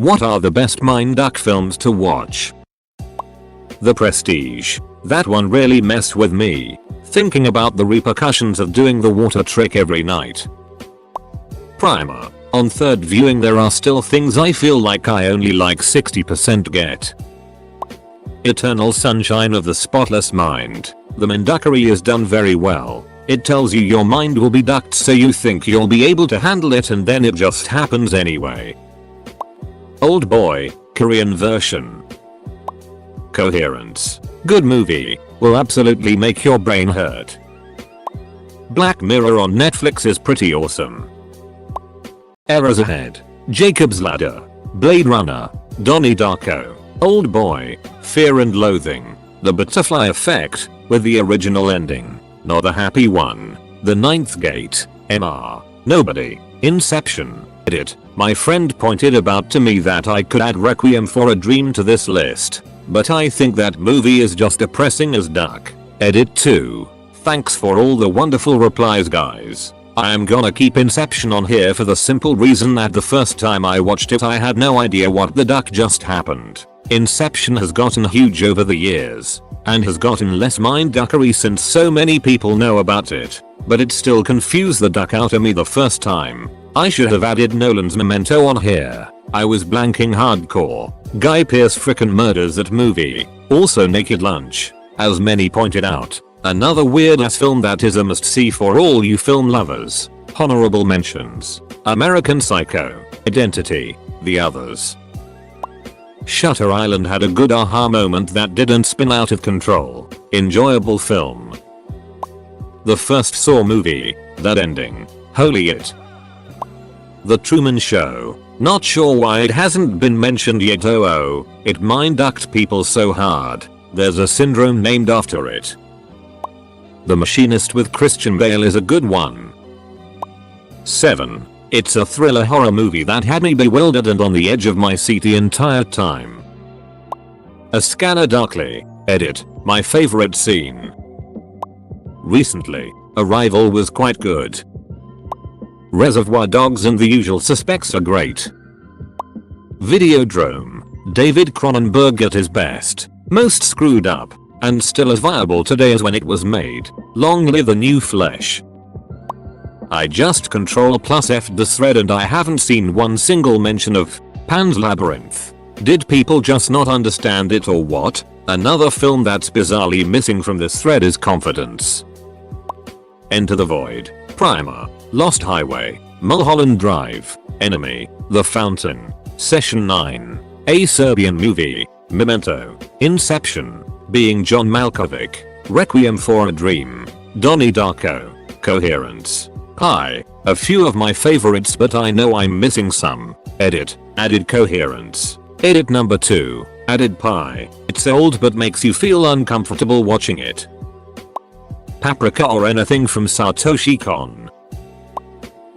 What are the best mind duck films to watch? The Prestige. That one really messed with me, thinking about the repercussions of doing the water trick every night. Primer. On third viewing there are still things I feel like I only like 60% get. Eternal Sunshine of the Spotless Mind. The Menduckery is done very well. It tells you your mind will be ducked so you think you'll be able to handle it and then it just happens anyway. Old Boy, Korean version. Coherence. Good movie. Will absolutely make your brain hurt. Black Mirror on Netflix is pretty awesome. Errors Ahead. Jacob's Ladder. Blade Runner. Donnie Darko. Old Boy. Fear and Loathing. The Butterfly Effect, with the original ending. Not a happy one. The Ninth Gate. MR. Nobody. Inception. Edit. My friend pointed out to me that I could add Requiem for a Dream to this list, but I think that movie is just depressing as duck. Edit 2. Thanks for all the wonderful replies, guys. I am gonna keep Inception on here for the simple reason that the first time I watched it I had no idea what the duck just happened. Inception has gotten huge over the years, and has gotten less mind duckery since so many people know about it, but it still confused the duck out of me the first time. I should have added Nolan's Memento on here. I was blanking hardcore. Guy Pearce frickin' murders that movie. Also Naked Lunch, as many pointed out. Another weird ass film that is a must see for all you film lovers. Honorable mentions. American Psycho, Identity, The Others. Shutter Island had a good aha moment that didn't spin out of control. Enjoyable film. The first Saw movie, that ending. Holy it. The Truman Show. Not sure why it hasn't been mentioned yet. It mind ducked people so hard. There's a syndrome named after it. The Machinist with Christian Bale is a good one. 7. It's a thriller horror movie that had me bewildered and on the edge of my seat the entire time. A Scanner Darkly. Edit. My favorite scene. Recently, Arrival was quite good. Reservoir Dogs and The Usual Suspects are great. Videodrome. David Cronenberg at his best. Most screwed up, and still as viable today as when it was made. Long live the new flesh. I just Ctrl+F this thread and I haven't seen one single mention of Pan's Labyrinth. Did people just not understand it or what? Another film that's bizarrely missing from this thread is Confidence. Enter the Void. Primer. Lost Highway. Mulholland Drive. Enemy. The Fountain. Session 9. A Serbian Movie. Memento. Inception. Being John Malkovich. Requiem for a Dream. Donnie Darko. Coherence. Hi. A few of my favorites but I know I'm missing some. Edit. Added Coherence. Edit number 2. Added Pi. It's old but makes you feel uncomfortable watching it. Paprika or anything from Satoshi Kon.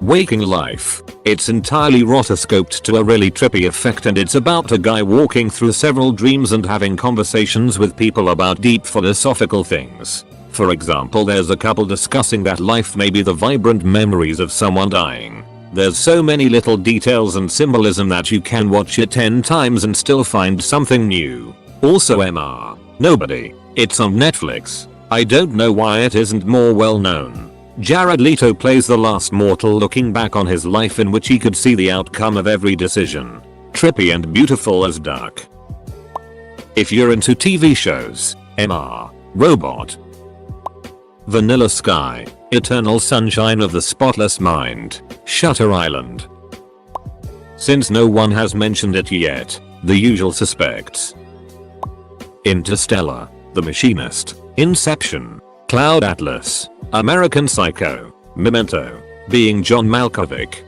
Waking Life. It's entirely rotoscoped to a really trippy effect and it's about a guy walking through several dreams and having conversations with people about deep philosophical things. For example, there's a couple discussing that life may be the vibrant memories of someone dying. There's so many little details and symbolism that you can watch it 10 times and still find something new. Also MR. Nobody. It's on Netflix. I don't know why it isn't more well known. Jared Leto plays the last mortal looking back on his life in which he could see the outcome of every decision. Trippy and beautiful as duck. If you're into TV shows, MR. Robot. Vanilla Sky. Eternal Sunshine of the Spotless Mind. Shutter Island. Since no one has mentioned it yet, The Usual Suspects. Interstellar. The Machinist. Inception. Cloud Atlas. American Psycho. Memento. Being John Malkovich.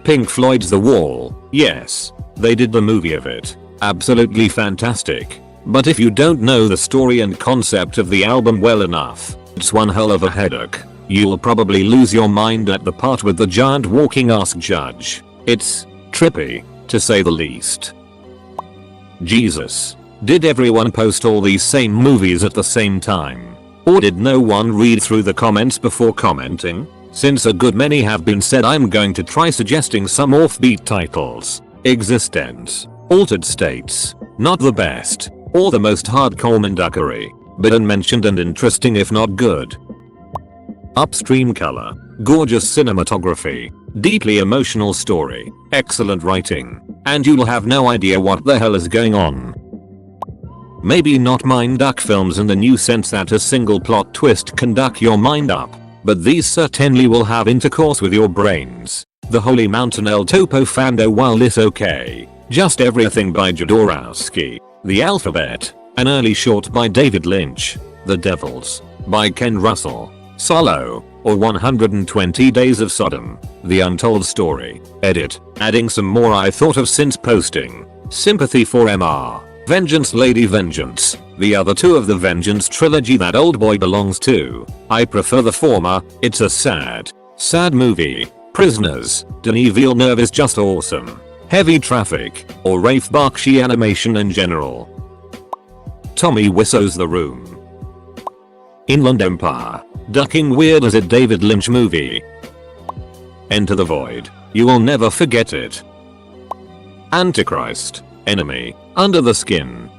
Pink Floyd's The Wall. Yes, they did the movie of it. Absolutely fantastic. But if you don't know the story and concept of the album well enough, it's one hell of a headache. You'll probably lose your mind at the part with the giant walking ask judge. It's trippy, to say the least. Jesus. Did everyone post all these same movies at the same time? Or did no one read through the comments before commenting? Since a good many have been said, I'm going to try suggesting some offbeat titles. Existence. Altered states. Not the best. Or the most hardcore manduckery. But unmentioned and interesting if not good. Upstream color. Gorgeous cinematography. Deeply emotional story. Excellent writing. And you'll have no idea what the hell is going on. Maybe not mind duck films in the new sense that a single plot twist can duck your mind up. But these certainly will have intercourse with your brains. The Holy Mountain El Topo Fando while this okay. Just Everything by Jodorowsky. The Alphabet. An early short by David Lynch. The Devils. By Ken Russell. Solo. Or 120 Days of Sodom. The Untold Story. Edit. Adding some more I thought of since posting. Sympathy for MR. Vengeance Lady Vengeance. The other two of the Vengeance trilogy that old boy belongs to. I prefer the former. It's a sad movie. Prisoners. Denis Villeneuve is just awesome. Heavy Traffic. Or Rafe Bakshi animation in general. Tommy Wiseau's The Room. Inland Empire. Ducking Weird as a David Lynch movie. Enter the Void. You will never forget it. Antichrist. Enemy. Under the Skin.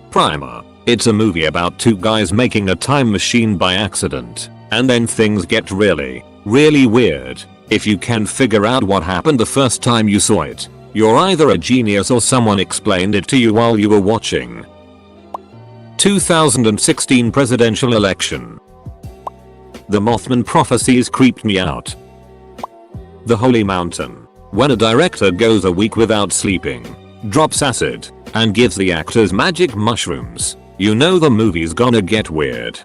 Primer. It's a movie about two guys making a time machine by accident. And then things get really weird. If you can figure out what happened the first time you saw it, you're either a genius or someone explained it to you while you were watching. 2016 presidential election. The Mothman prophecies creeped me out. The Holy Mountain. When a director goes a week without sleeping, drops acid, and gives the actors magic mushrooms, you know the movie's gonna get weird.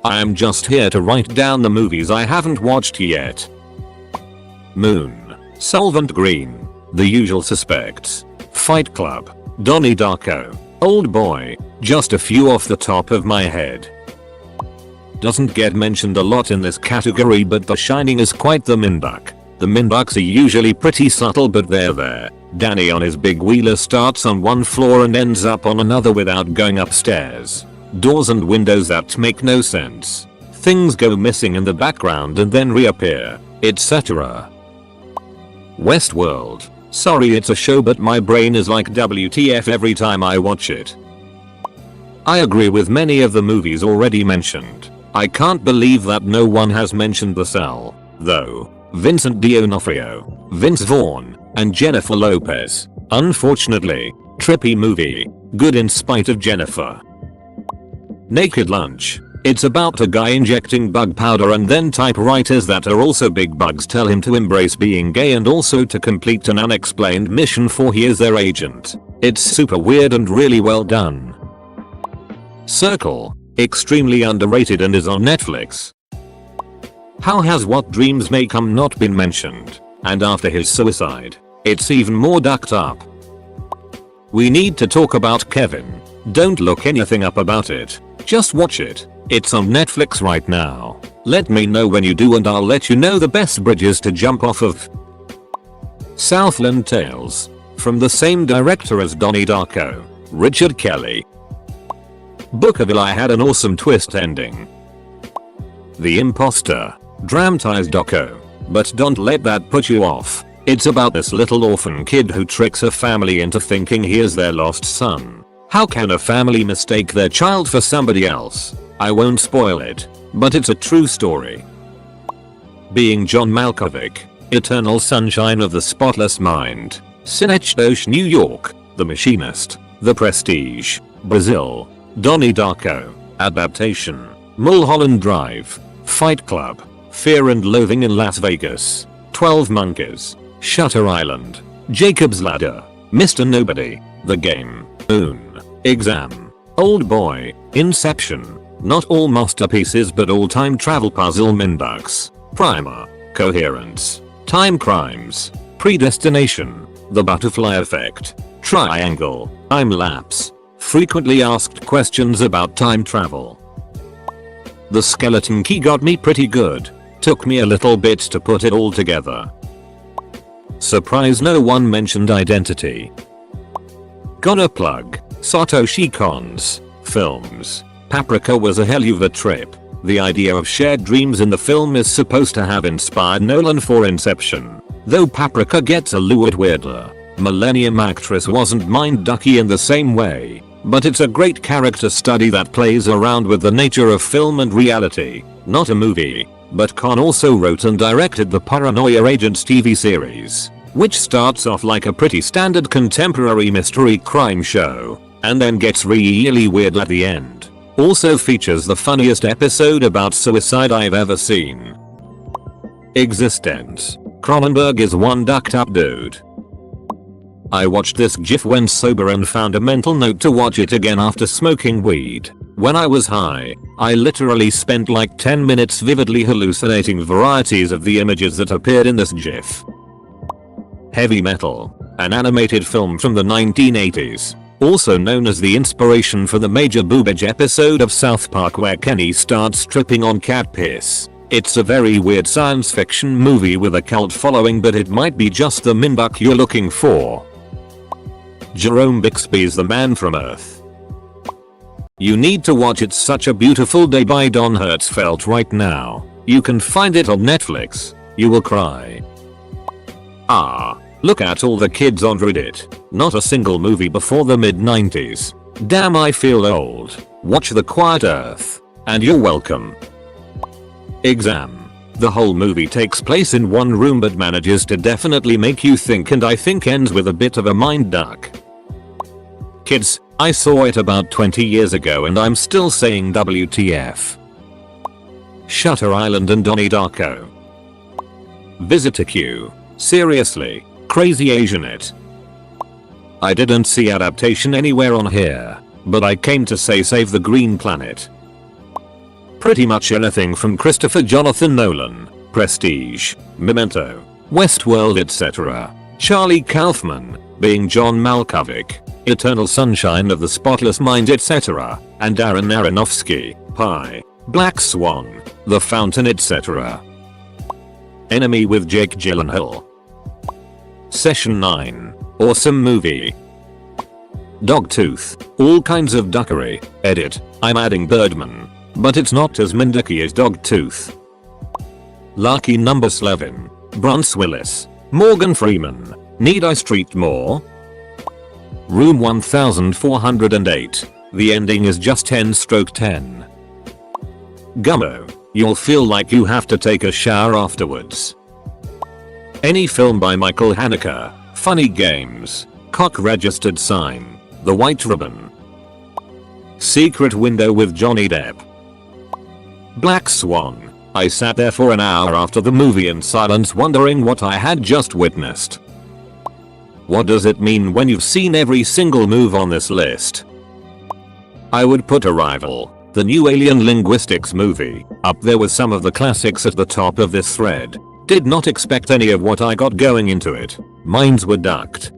I am just here to write down the movies I haven't watched yet. Moon. Solvent Green. The Usual Suspects. Fight Club. Donnie Darko. Old Boy. Just a few off the top of my head. Doesn't get mentioned a lot in this category, but The Shining is quite the minduck. The minducks are usually pretty subtle, but they're there. Danny on his big wheeler starts on one floor and ends up on another without going upstairs. Doors and windows that make no sense. Things go missing in the background and then reappear, etc. Westworld. Sorry it's a show, but my brain is like WTF every time I watch it. I agree with many of the movies already mentioned. I can't believe that no one has mentioned The Cell, though. Vincent D'Onofrio, Vince Vaughn, and Jennifer Lopez. Unfortunately, trippy movie. Good in spite of Jennifer. Naked Lunch. It's about a guy injecting bug powder and then typewriters that are also big bugs tell him to embrace being gay and also to complete an unexplained mission for he is their agent. It's super weird and really well done. Circle. Extremely underrated and is on Netflix. How has What Dreams May Come not been mentioned? And after his suicide, it's even more ducked up. We need to talk about Kevin. Don't look anything up about it. Just watch it. It's on Netflix right now. Let me know when you do and I'll let you know the best bridges to jump off of. Southland Tales. From the same director as Donnie Darko, Richard Kelly. Book of Eli had an awesome twist ending. The Imposter. Dramatized doco. But don't let that put you off. It's about this little orphan kid who tricks her family into thinking he is their lost son. How can a family mistake their child for somebody else? I won't spoil it, but it's a true story. Being John Malkovich. Eternal Sunshine of the Spotless Mind. Synecdoche, New York. The Machinist. The Prestige. Brazil. Donnie Darko. Adaptation. Mulholland Drive. Fight Club. Fear and Loathing in Las Vegas. 12 Monkeys. Shutter Island. Jacob's Ladder. Mr. Nobody. The Game. Moon. Exam. Old Boy. Inception. Not all masterpieces but all time travel puzzle minducks. Primer. Coherence. Time Crimes. Predestination. The Butterfly Effect. Triangle. Time Lapse. Frequently asked questions about time travel. The Skeleton Key got me pretty good. Took me a little bit to put it all together. Surprise no one mentioned Identity. Gonna plug Satoshi Kon's films. Paprika was a hell of a trip. The idea of shared dreams in the film is supposed to have inspired Nolan for Inception. Though Paprika gets a little weirder. Millennium Actress wasn't mind-ducky in the same way, but it's a great character study that plays around with the nature of film and reality, not a movie. But Khan also wrote and directed the Paranoia Agents TV series, which starts off like a pretty standard contemporary mystery crime show, and then gets really weird at the end. Also features the funniest episode about suicide I've ever seen. Existence. Cronenberg is one ducked up dude. I watched this GIF when sober and found a mental note to watch it again after smoking weed. When I was high, I literally spent like 10 minutes vividly hallucinating varieties of the images that appeared in this GIF. Heavy Metal, an animated film from the 1980s, also known as the inspiration for the Major Boobage episode of South Park where Kenny starts tripping on cat piss. It's a very weird science fiction movie with a cult following, but it might be just the minbuck you're looking for. Jerome Bixby's The Man from Earth. You need to watch It's Such a Beautiful Day by Don Hertzfeldt right now. You can find it on Netflix. You will cry. Ah, look at all the kids on Reddit. Not a single movie before the mid-90s. Damn, I feel old. Watch The Quiet Earth. And you're welcome. Exam. The whole movie takes place in one room but manages to definitely make you think, and I think ends with a bit of a mind duck. Kids, I saw it about 20 years ago and I'm still saying WTF. Shutter Island and Donnie Darko. Visitor Q. Seriously, crazy Asian it. I didn't see adaptation anywhere on here, but I came to say save the green planet. Pretty much anything from Christopher Jonathan Nolan, Prestige, Memento, Westworld etc. Charlie Kaufman, being John Malkovich, Eternal Sunshine of the Spotless Mind etc. and Darren Aronofsky, Pi, Black Swan, The Fountain etc. Enemy with Jake Gyllenhaal. Session 9. Awesome movie. Dogtooth. All kinds of duckery. Edit. I'm adding Birdman. But it's not as minducky as Dogtooth. Lucky number 11. Bruce Willis. Morgan Freeman. Need I street more? Room 1408. The ending is just 10/10. Gummo. You'll feel like you have to take a shower afterwards. Any film by Michael Haneke. Funny Games. Cock Registered Sign. The White Ribbon. Secret Window with Johnny Depp. Black Swan. I sat there for an hour after the movie in silence wondering what I had just witnessed. What does it mean when you've seen every single move on this list? I would put Arrival, the new alien linguistics movie, up there with some of the classics at the top of this thread. Did not expect any of what I got going into it. Minds were ducked.